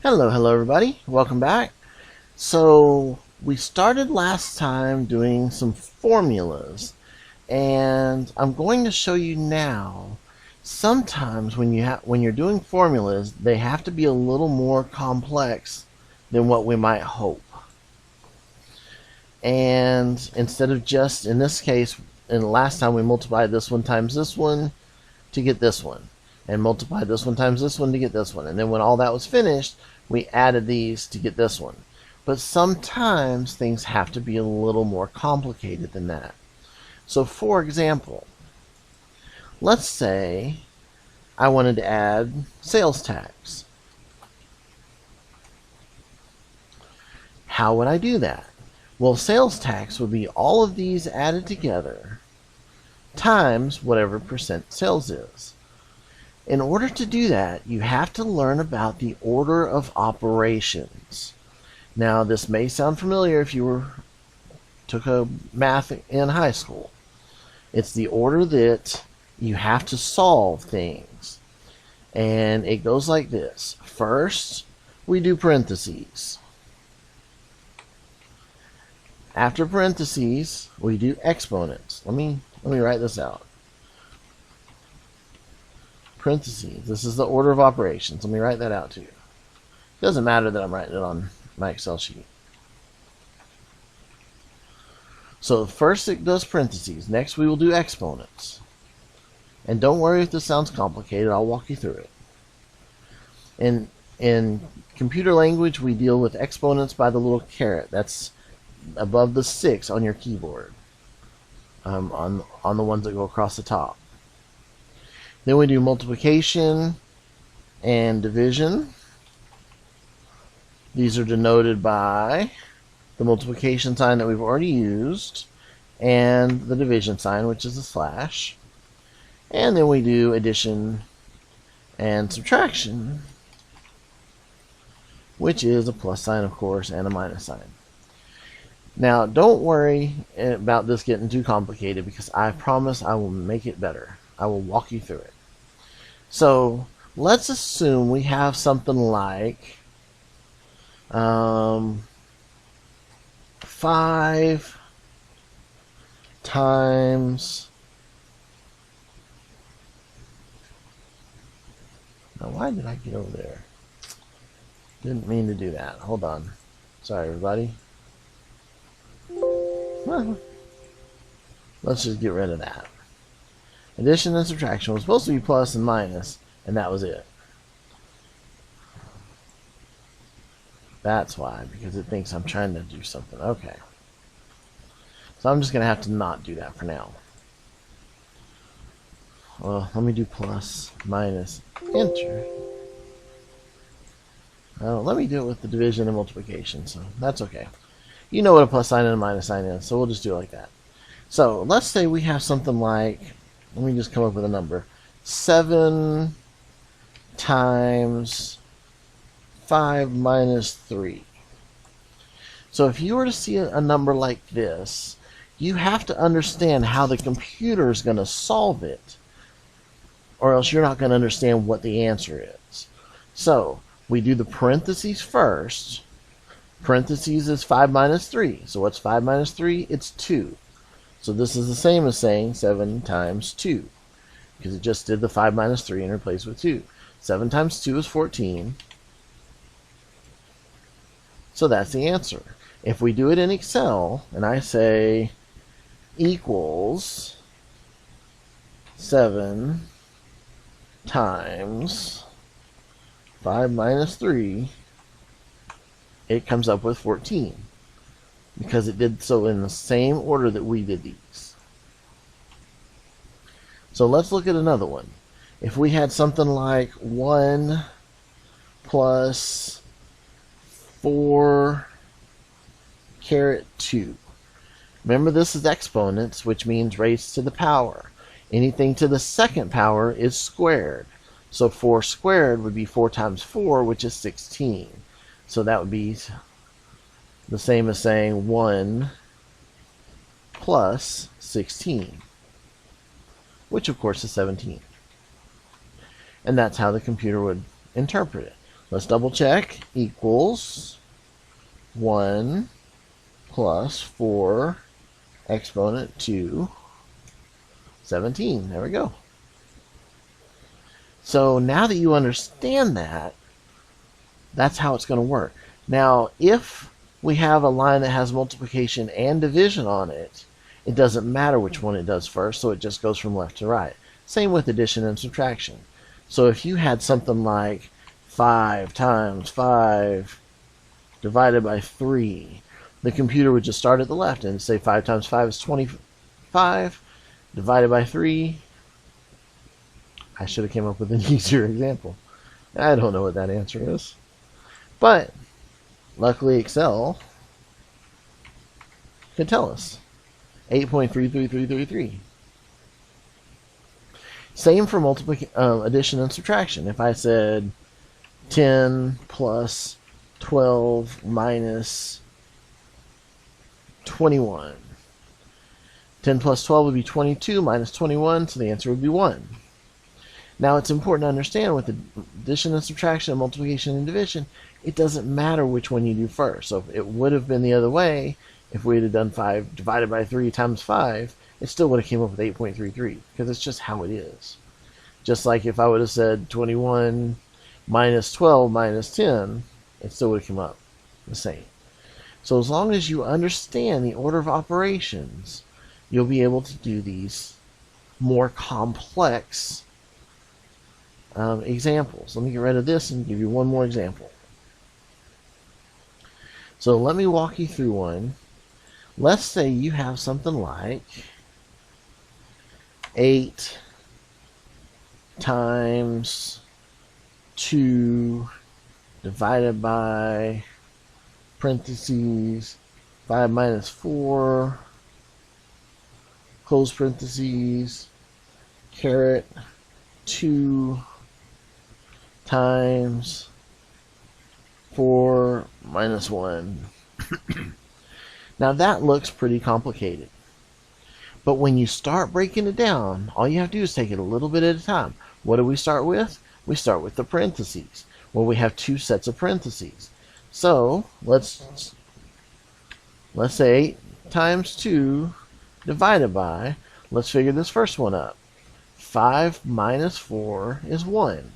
Hello everybody. Welcome back. So we started last time doing some formulas, and I'm going to show you now. Sometimes when you're doing formulas, they have to be a little more complex than what we might hope. And instead of just, in this case, in the last time we multiplied this one times this one to get this one, and multiplied this one times this one to get this one, and then when all that was finished, we added these to get this one. But sometimes things have to be a little more complicated than that. So for example, let's say I wanted to add sales tax. How would I do that? Well, sales tax would be all of these added together times whatever percent sales is. In order to do that, you have to learn about the order of operations. Now, this may sound familiar if you took a math in high school. It's the order that you have to solve things. And it goes like this. First, we do parentheses. After parentheses, we do exponents. Let me write this out. Parentheses. This is the order of operations. Let me write that out to you. It doesn't matter that I'm writing it on my Excel sheet. So first it does parentheses. Next we will do exponents. And don't worry if this sounds complicated. I'll walk you through it. In computer language, we deal with exponents by the little caret. That's above the 6 on your keyboard. On the ones that go across the top. Then we do multiplication and division. These are denoted by the multiplication sign that we've already used and the division sign, which is a slash. And then we do addition and subtraction, which is a plus sign, of course, and a minus sign. Now, don't worry about this getting too complicated, because I promise I will make it better. I will walk you through it. So, let's assume we have something like 5 times... Now, why did I get over there? Didn't mean to do that. Hold on. Sorry, everybody. Let's just get rid of that. Addition and subtraction was supposed to be plus and minus, and that was it. That's why, because it thinks I'm trying to do something. Okay. So I'm just going to have to not do that for now. Well, let me do plus, minus, enter. Let me do it with the division and multiplication, so that's okay. You know what a plus sign and a minus sign is, so we'll just do it like that. So let's say we have something like, let me just come up with a number, 7 times 5 minus 3. So if you were to see a number like this, you have to understand how the computer is going to solve it, or else you're not going to understand what the answer is. So we do the parentheses first. Parentheses is 5 minus 3. So what's 5 minus 3? It's 2. So this is the same as saying 7 times 2, because it just did the 5 minus 3 and replaced with 2. 7 times 2 is 14. So that's the answer. If we do it in Excel, and I say equals 7 times 5 minus 3, it comes up with 14. Because it did so in the same order that we did these. So let's look at another one. If we had something like 1 plus 4 caret 2. Remember, this is exponents, which means raised to the power. Anything to the second power is squared. So 4 squared would be 4 times 4, which is 16. So that would be the same as saying 1 plus 16, which of course is 17. And that's how the computer would interpret it. Let's double check. Equals 1 plus 4 exponent to 17. There we go. So now that you understand that, that's how it's going to work. Now, if we have a line that has multiplication and division on it, it doesn't matter which one it does first, so it just goes from left to right. Same with addition and subtraction. So if you had something like 5 times 5 divided by 3, the computer would just start at the left and say 5 times 5 is 25, divided by 3. I should have came up with an easier example. I don't know what that answer is. But luckily Excel could tell us. 8.33333. Same for addition and subtraction. If I said 10 plus 12 minus 21. 10 plus 12 would be 22 minus 21, so the answer would be 1. Now it's important to understand with addition and subtraction and multiplication and division, it doesn't matter which one you do first. So it would have been the other way. If we had done 5 divided by 3 times 5, it still would have came up with 8.33 because it's just how it is. Just like if I would have said 21 minus 12 minus 10, it still would have come up the same. So as long as you understand the order of operations, you'll be able to do these more complex examples. Let me get rid of this and give you one more example. So let me walk you through one. Let's say you have something like 8 times 2 divided by parentheses 5 minus 4 close parentheses caret 2 times 4 minus 1. Now that looks pretty complicated. But when you start breaking it down, all you have to do is take it a little bit at a time. What do we start with? We start with the parentheses. Well, we have 2 sets of parentheses. So let's say 8 times 2 divided by, let's figure this first one up. 5 minus 4 is 1.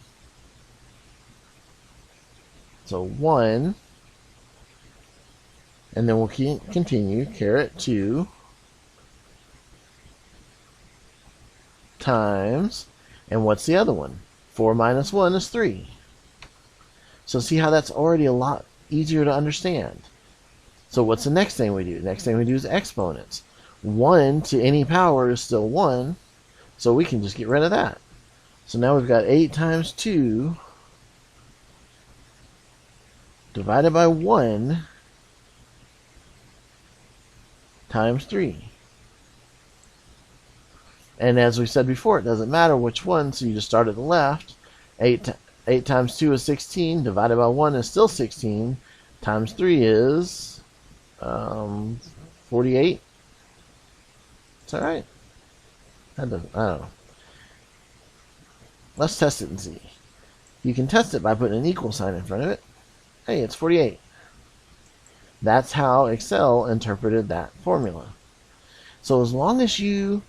So 1, and then we'll continue, caret 2 times, and what's the other one? 4 minus 1 is 3. So see how that's already a lot easier to understand. So what's the next thing we do? Next thing we do is exponents. 1 to any power is still 1, so we can just get rid of that. So now we've got 8 times 2 divided by 1 times 3. And as we said before, it doesn't matter which one, so you just start at the left. 8 times 2 is 16, divided by 1 is still 16, times 3 is 48. Is that right? I don't know. Let's test it and see. You can test it by putting an equal sign in front of it. Hey, it's 48. That's how Excel interpreted that formula. So as long as you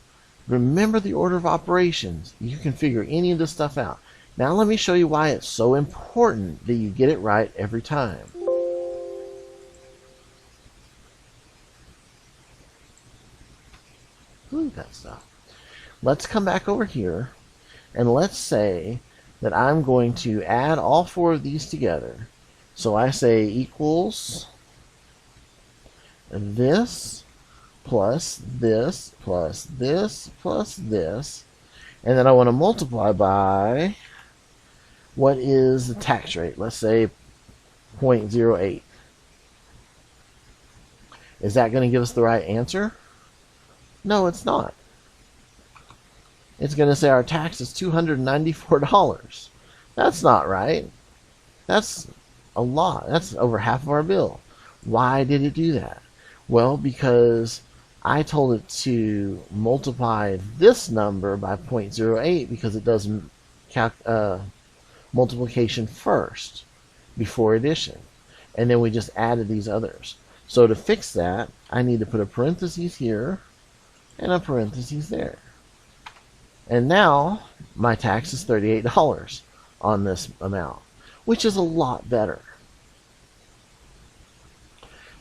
remember the order of operations, you can figure any of this stuff out. Now let me show you why it's so important that you get it right every time. Ooh, that stuff. Let's come back over here and let's say that I'm going to add all 4 of these together. So I say equals this plus this plus this plus this, and then I want to multiply by what is the tax rate? Let's say 0.08. Is that going to give us the right answer? No, it's not. It's going to say our tax is $294. That's not right. That's a lot. That's over half of our bill. Why did it do that? Well, because I told it to multiply this number by 0.08 because it does multiplication first. before addition. And then we just added these others. So to fix that, I need to put a parenthesis here and a parenthesis there. And now my tax is $38 on this amount, which is a lot better.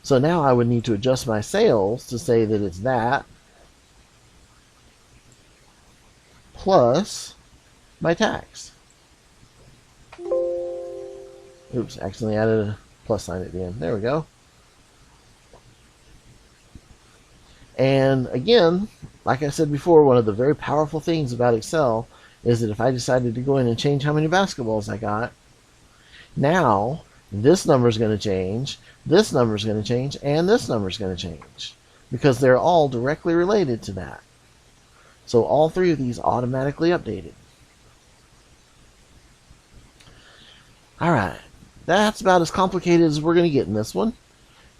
So now I would need to adjust my sales to say that it's that plus my tax. Oops, accidentally added a plus sign at the end. There we go. And again, like I said before, one of the very powerful things about Excel is that if I decided to go in and change how many basketballs I got, now this number is going to change, this number is going to change, and this number is going to change, because they're all directly related to that. So all three of these automatically updated. Alright, that's about as complicated as we're going to get in this one.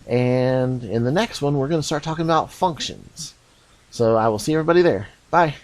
And in the next one, we're going to start talking about functions. So I will see everybody there. Bye.